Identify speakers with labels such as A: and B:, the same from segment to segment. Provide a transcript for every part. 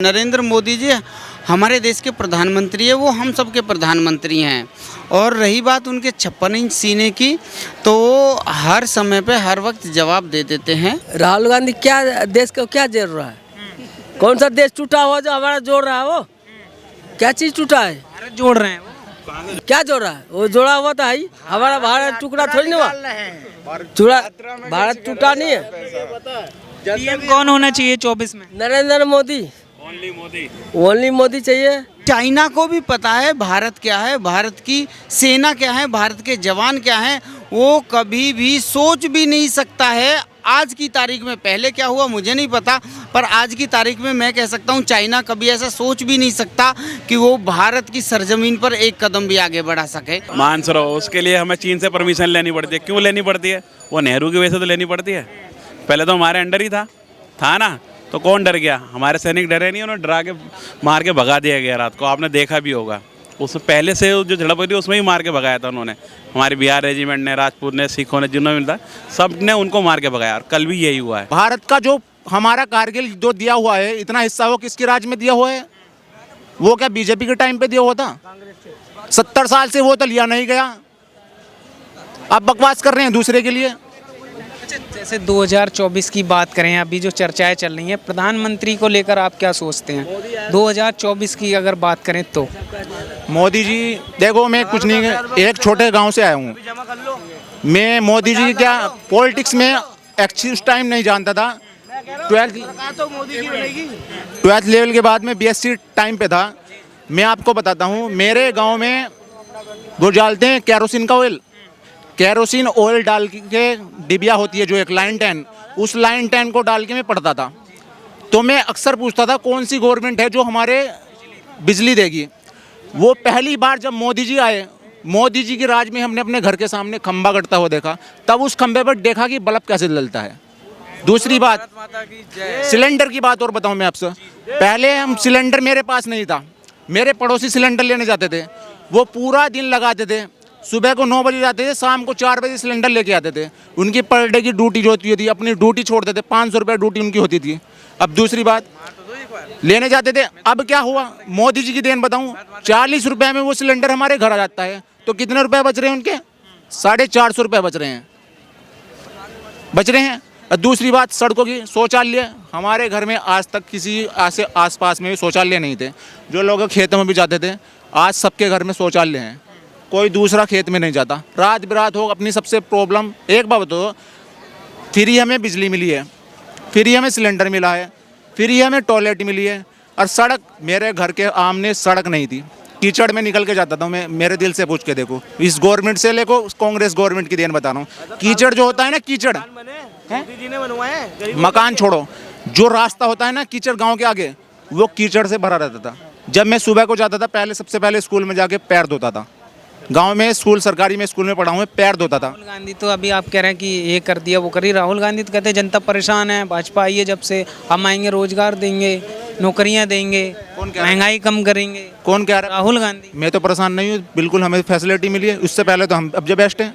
A: नरेंद्र मोदी जी हमारे देश के प्रधानमंत्री है, वो हम सब के प्रधानमंत्री हैं। और रही बात उनके 56 इंच सीने की, तो वो हर समय पे हर वक्त जवाब दे देते हैं।
B: राहुल गांधी क्या देश को क्या जोड़ रहा है? कौन सा देश टूटा हुआ जो हमारा जोड़ रहा है? वो क्या चीज टूटा है?
C: भारत जोड़ रहे हैं वो।
B: क्या जोड़ रहा है? वो जोड़ा हुआ था ही, हमारा भारत टुकड़ा थोड़ी नहीं हुआ। भारत टूटा नहीं है।
C: पीएम कौन होना चाहिए 24 में?
B: नरेंद्र मोदी। ओनली मोदी चाहिए।
A: चाइना को भी पता है भारत क्या है, भारत की सेना क्या है, भारत के जवान क्या हैं। वो कभी भी सोच भी नहीं सकता है आज की तारीख में। पहले क्या हुआ मुझे नहीं पता, पर आज की तारीख में मैं कह सकता हूँ चाइना कभी ऐसा सोच भी नहीं सकता कि वो भारत की सरजमीन पर एक कदम भी आगे बढ़ा सके।
D: मानसरोवर, उसके लिए हमें चीन से परमिशन लेनी पड़ती है। क्यों लेनी पड़ती है? वो नेहरू की वजह से तो लेनी पड़ती है। पहले तो हमारे अंडर ही था ना, तो कौन डर गया? हमारे सैनिक डरे नहीं, उन्हें डरा के मार के भगा दिया गया रात को। आपने देखा भी होगा, उससे पहले से जो झड़प हुई थी उसमें ही मार के भगाया था उन्होंने। हमारे बिहार रेजिमेंट ने, राजपूत ने, सिखों ने, जिन्होंने मिलता सब ने उनको मार के भगाया। और कल भी यही हुआ है।
E: भारत का जो हमारा कारगिल जो दिया हुआ है, इतना हिस्सा वो किसके राज में दिया हुआ है? वो क्या बीजेपी के टाइम पे दिया हुआ था? 70 साल से वो तो लिया नहीं गया। अब बकवास कर रहे हैं दूसरे के लिए।
C: जैसे 2024 की बात करें, अभी जो चर्चाएं चल रही हैं प्रधानमंत्री को लेकर, आप क्या सोचते हैं 2024 की अगर बात करें तो?
E: मोदी जी देखो, मैं कुछ नहीं, एक छोटे गांव से आया हूँ मैं। मोदी जी क्या पॉलिटिक्स में एक्चुअल टाइम नहीं जानता था। 12th लेवल के बाद में BSc टाइम पे था। मैं आपको बताता हूँ, मेरे गांव में वो डालते हैं कैरोसिन ऑयल डाल के डिबिया होती है जो एक लाइन 10, उस लाइन 10 को डाल के मैं पढ़ता था। तो मैं अक्सर पूछता था कौन सी गवर्नमेंट है जो हमारे बिजली देगी। वो पहली बार जब मोदी जी आए, मोदी जी के राज में हमने अपने घर के सामने खंबा कटता हुआ देखा। तब उस खंबे पर देखा कि बल्ब कैसे जलता है। दूसरी बात, सिलेंडर की बात और बताऊं मैं आपसे। पहले हम सिलेंडर मेरे पास नहीं था, मेरे पड़ोसी सिलेंडर लेने जाते थे। वो पूरा दिन लगाते थे, सुबह को 9 बजे जाते थे, शाम को 4 बजे सिलेंडर लेके आते थे। उनकी पर डे की ड्यूटी जो होती थी, अपनी ड्यूटी छोड़ देते, 500 रुपये ड्यूटी उनकी होती थी। अब दूसरी बात, लेने जाते थे। अब क्या हुआ, मोदी जी की देन बताऊं, 40 रुपये में वो सिलेंडर हमारे घर आ जाता है। तो कितने रुपए बच रहे हैं उनके? 450 रुपये बच रहे हैं। और दूसरी बात, सड़कों की, शौचालय हमारे घर में आज तक किसी आसपास में भी शौचालय नहीं थे। जो लोग खेतों में भी जाते थे, आज सबके घर में शौचालय हैं। कोई दूसरा खेत में नहीं जाता। रात बिरात हो, अपनी सबसे प्रॉब्लम एक बात तो, फ्री हमें बिजली मिली है, फ्री हमें सिलेंडर मिला है, फ्री हमें टॉयलेट मिली है। और सड़क, मेरे घर के आमने सड़क नहीं थी, कीचड़ में निकल के जाता था मैं। मेरे दिल से पूछ के देखो, इस गवर्नमेंट से लेको कांग्रेस गवर्नमेंट की देन बता रहा हूँ। कीचड़ जो होता है ना, कीचड़ मकान छोड़ो, जो रास्ता होता है ना कीचड़ गाँव के आगे, वो कीचड़ से भरा रहता था। जब मैं सुबह को जाता था, पहले सबसे पहले स्कूल में जाके पैर धोता था। गांव में स्कूल, सरकारी में स्कूल में पढ़ा हूँ, पैर धोता था।
C: राहुल गांधी तो अभी आप कह रहे हैं कि ये कर दिया वो करी। राहुल गांधी तो कहते हैं जनता परेशान है, भाजपा आई है जब से, हम आएंगे रोजगार देंगे, नौकरियां देंगे, महंगाई कम करेंगे।
E: कौन कह रहा है?
C: राहुल गांधी।
E: मैं तो परेशान नहीं हूँ, बिल्कुल हमें फैसिलिटी मिली है। उससे पहले तो हम अब जो बेस्ट हैं।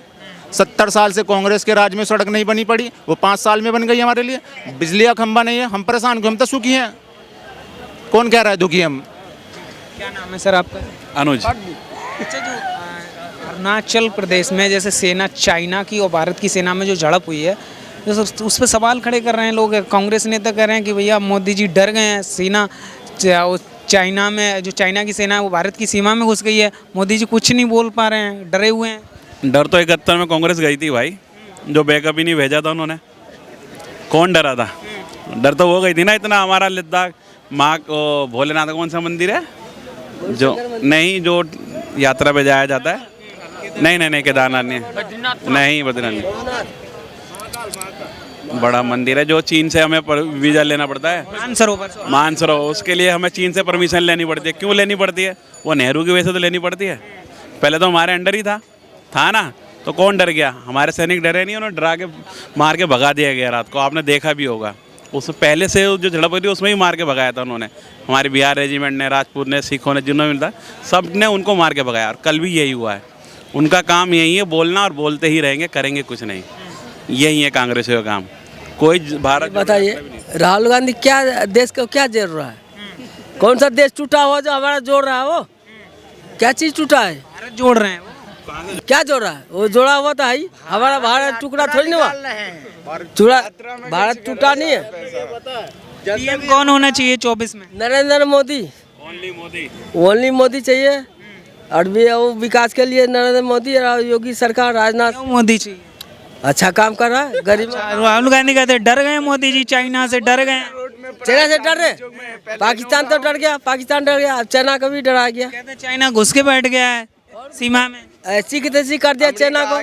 E: 70 साल से कांग्रेस के राज में सड़क नहीं बनी पड़ी, वो 5 साल में बन गई हमारे लिए। बिजली का खंबा नहीं है, हम परेशान क्यों? हम तो सुखी हैं। कौन कह रहा है दुखी हम?
C: क्या नाम है सर आपका?
D: अनुज।
C: अच्छा, जो अरुणाचल प्रदेश में जैसे सेना, चाइना की और भारत की सेना में जो झड़प हुई है, उस पर सवाल खड़े कर रहे हैं लोग। कांग्रेस नेता कह रहे हैं कि भैया मोदी जी डर गए हैं, सेना चाइना में, जो चाइना की सेना है वो भारत की सीमा में घुस गई है, मोदी जी कुछ नहीं बोल पा रहे हैं, डरे हुए हैं।
D: डर तो 71 में कांग्रेस गई थी भाई, जो बैकअप ही नहीं भेजा था उन्होंने। कौन डरा था? डर तो वो गई थी ना। इतना हमारा लद्दाख, माँ को भोलेनाथ का कौन सा मंदिर है जो नहीं, जो यात्रा पे जाया जाता है? नहीं, केदारनाथ नहीं, बद्रीनाथ बड़ा मंदिर है जो चीन से हमें वीज़ा लेना पड़ता है। मानसरोवर, उसके लिए हमें चीन से परमिशन लेनी पड़ती है। क्यों लेनी पड़ती है? वो नेहरू की वजह से तो लेनी पड़ती है। पहले तो हमारे अंडर ही था ना, तो कौन डर गया? हमारे सैनिक डरे नहीं, उन्हें डरा के मार के भगा दिया गया रात को। आपने देखा भी होगा, उससे पहले से जो झड़प हुई थी उसमें ही मार के भगाया था उन्होंने। हमारे बिहार रेजिमेंट ने, राजपूत ने, सिखों ने, जिन्होंने मिलता सब ने उनको मार के भगाया। और कल भी यही हुआ है। उनका काम यही है, बोलना, और बोलते ही रहेंगे, करेंगे कुछ नहीं। यही है कांग्रेस का काम। कोई भारत।
B: बताइए, राहुल गांधी क्या देश को क्या जोड़ रहा है? कौन सा देश टूटा हुआ जो हमारा जोड़ रहा है वो? क्या चीज टूटा है?
C: भारत जोड़ रहे हैं वो।
B: क्या जोड़ा है? वो जोड़ा हुआ था ही, हमारा भारत टुकड़ा थोड़ी नहीं हुआ। टुकड़ा भारत टूटा नहीं है।
C: पीएम कौन होना चाहिए 24 में?
B: नरेंद्र मोदी। ओनली मोदी चाहिए। और भी वो विकास के लिए नरेंद्र मोदी और योगी सरकार, राजनाथ
C: क्यों मोदी चाहिए?
B: अच्छा काम कर रहा है। गरीब
C: राहुल गांधी कहते हैं डर गए मोदी जी, चाइना से डर गए।
B: चाइना से डर रहे, पाकिस्तान तो डर गया, पाकिस्तान डर गया, अब चाइना को भी डरा गया।
C: कहते हैं चाइना घुस के बैठ गया है सीमा में।
B: ऐसी की तैसी कर दिया चाइना को।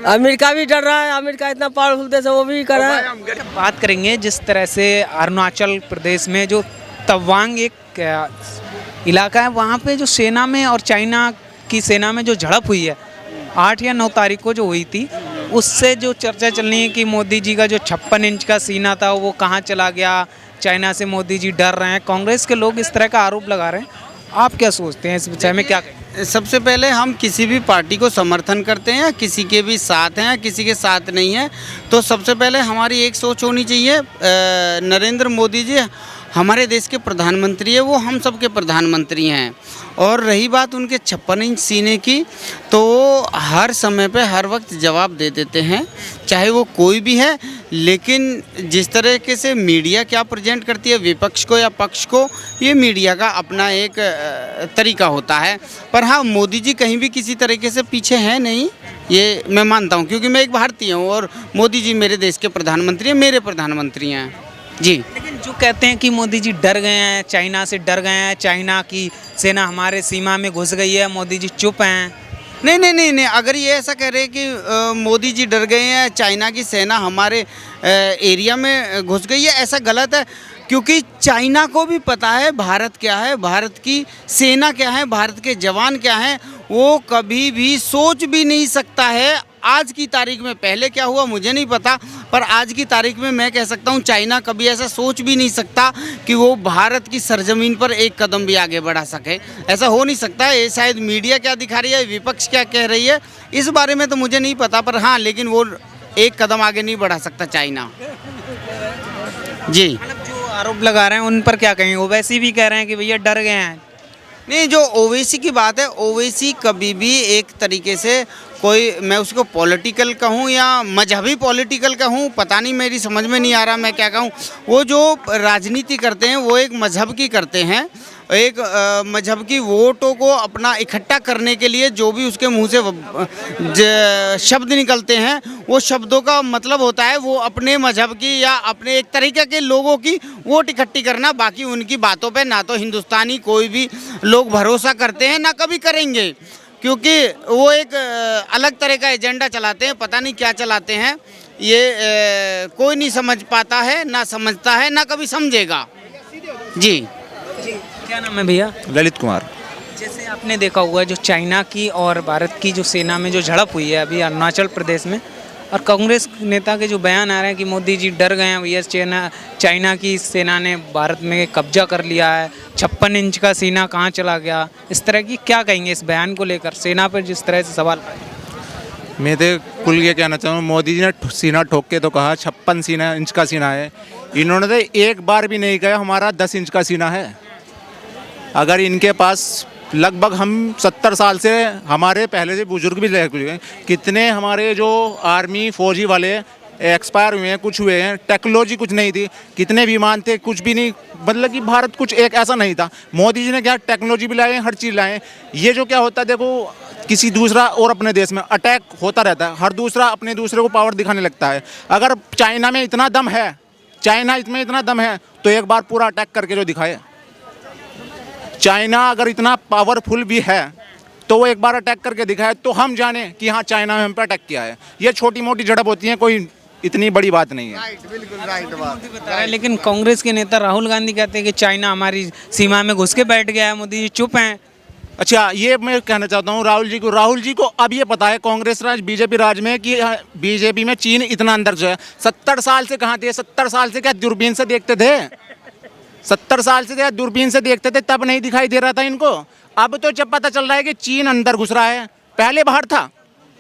B: अमेरिका भी डर रहा है, अमेरिका इतना पावरफुल देश है, वो भी कर रहा है।
C: बात करेंगे जिस तरह से अरुणाचल प्रदेश में जो तवांग एक इलाका है, वहाँ पे जो सेना में और चाइना की सेना में जो झड़प हुई है 8 या 9 तारीख को जो हुई थी, उससे जो चर्चा चल रही है कि मोदी जी का जो 56 इंच का सीना था वो कहाँ चला गया, चाइना से मोदी जी डर रहे हैं। कांग्रेस के लोग इस तरह का आरोप लगा रहे हैं, आप क्या सोचते हैं इस विषय में? क्या कहें?
A: सबसे पहले हम किसी भी पार्टी को समर्थन करते हैं या किसी के भी साथ हैं या किसी के साथ नहीं है, तो सबसे पहले हमारी एक सोच होनी चाहिए, नरेंद्र मोदी जी हमारे देश के प्रधानमंत्री है, वो हम सब के प्रधानमंत्री हैं। और रही बात उनके 56 इंच सीने की, तो वो हर समय पे हर वक्त जवाब दे देते हैं, चाहे वो कोई भी है। लेकिन जिस तरीके से मीडिया क्या प्रेजेंट करती है विपक्ष को या पक्ष को, ये मीडिया का अपना एक तरीका होता है। पर हाँ, मोदी जी कहीं भी किसी तरीके से पीछे हैं नहीं, ये मैं मानता हूँ, क्योंकि मैं एक भारतीय हूँ और मोदी जी मेरे देश के प्रधानमंत्री हैं, मेरे प्रधानमंत्री हैं जी।
C: लेकिन जो कहते हैं कि मोदी जी डर गए हैं, चाइना से डर गए हैं, चाइना की सेना हमारे सीमा में घुस गई है, मोदी जी चुप हैं।
A: नहीं, अगर ये ऐसा कह रहे हैं कि मोदी जी डर गए हैं, चाइना की सेना हमारे एरिया में घुस गई है, ऐसा गलत है। क्योंकि चाइना को भी पता है भारत क्या है, भारत की सेना क्या है, भारत के जवान क्या हैं। वो कभी भी सोच भी नहीं सकता है आज की तारीख में, पहले क्या हुआ मुझे नहीं पता, पर आज की तारीख में मैं कह सकता हूँ चाइना कभी ऐसा सोच भी नहीं सकता कि वो भारत की सरजमीन पर एक कदम भी आगे बढ़ा सके। ऐसा हो नहीं सकता है। ये शायद मीडिया क्या दिखा रही है, विपक्ष क्या कह रही है, इस बारे में तो मुझे नहीं पता, पर हाँ, लेकिन वो एक कदम आगे नहीं बढ़ा सकता चाइना जी।
C: मतलब जो आरोप लगा रहे हैं उन पर क्या कहेंगे? ओवैसी भी कह रहे हैं कि भैया डर गए हैं।
A: नहीं, जो ओवैसी की बात है, ओवैसी कभी भी एक तरीके से कोई, मैं उसको पॉलिटिकल कहूँ या मजहबी पॉलिटिकल कहूँ, पता नहीं, मेरी समझ में नहीं आ रहा मैं क्या कहूँ। वो जो राजनीति करते हैं वो एक मजहब की करते हैं, एक मजहब की वोटों को अपना इकट्ठा करने के लिए जो भी उसके मुंह से शब्द निकलते हैं, वो शब्दों का मतलब होता है वो अपने मजहब की या अपने एक तरीके के लोगों की वोट इकट्ठी करना। बाकी उनकी बातों पे ना तो हिंदुस्तानी कोई भी लोग भरोसा करते हैं ना कभी करेंगे, क्योंकि वो एक अलग तरह का एजेंडा चलाते हैं, पता नहीं क्या चलाते हैं। ये कोई नहीं समझ पाता है, ना समझता है, ना कभी समझेगा जी।
C: क्या नाम है भैया?
E: ललित कुमार।
C: जैसे आपने देखा हुआ जो चाइना की और भारत की जो सेना में जो झड़प हुई है अभी अरुणाचल प्रदेश में, और कांग्रेस नेता के जो बयान आ रहे हैं कि मोदी जी डर गए हैं, भैया चाइना की सेना ने भारत में कब्जा कर लिया है, 56 इंच का सीना कहाँ चला गया, इस तरह की क्या कहेंगे इस बयान को लेकर, सेना पर जिस तरह से सवाल?
E: मैं तो कुल ये कहना चाहूँ, मोदी जी ने सीना ठोक के तो कहा 56 इंच का सीना है, इन्होंने तो एक बार भी नहीं कहा हमारा 10 इंच का सीना है। अगर इनके पास लगभग हम 70 साल से, हमारे पहले से बुजुर्ग भी रह चुके हैं, कितने हमारे जो आर्मी फौजी वाले एक्सपायर हुए हैं, कुछ हुए हैं, टेक्नोलॉजी कुछ नहीं थी, कितने विमान थे, कुछ भी नहीं, मतलब कि भारत कुछ एक ऐसा नहीं था। मोदी जी ने क्या टेक्नोलॉजी भी लाए, हर चीज़ लाए। ये जो क्या होता है, देखो किसी दूसरा और अपने देश में अटैक होता रहता है, हर दूसरा अपने दूसरे को पावर दिखाने लगता है। अगर चाइना में इतना दम है, चाइना इसमें इतना दम है, तो एक बार पूरा अटैक करके जो दिखाए। चाइना अगर इतना पावरफुल भी है तो वो एक बार अटैक करके दिखाए, तो हम जाने कि हाँ चाइना में हम पे अटैक किया है। ये छोटी मोटी झड़प होती है, कोई इतनी बड़ी बात नहीं है।
A: बिल्कुल राइट बात।
C: लेकिन कांग्रेस के नेता राहुल गांधी कहते हैं कि चाइना हमारी सीमा में घुस के बैठ गया है, मोदी जी चुप हैं।
E: अच्छा, ये मैं कहना चाहता हूँ राहुल जी को अब ये पता है कांग्रेस राज बीजेपी राज में कि बीजेपी में चीन इतना अंदर जो है। 70 साल से कहाँ थे? 70 साल से क्या दूरबीन से देखते थे? 70 साल से क्या दूरबीन से देखते थे? तब नहीं दिखाई दे रहा था इनको। अब तो जब पता चल रहा है कि चीन अंदर घुस रहा है, पहले बाहर था।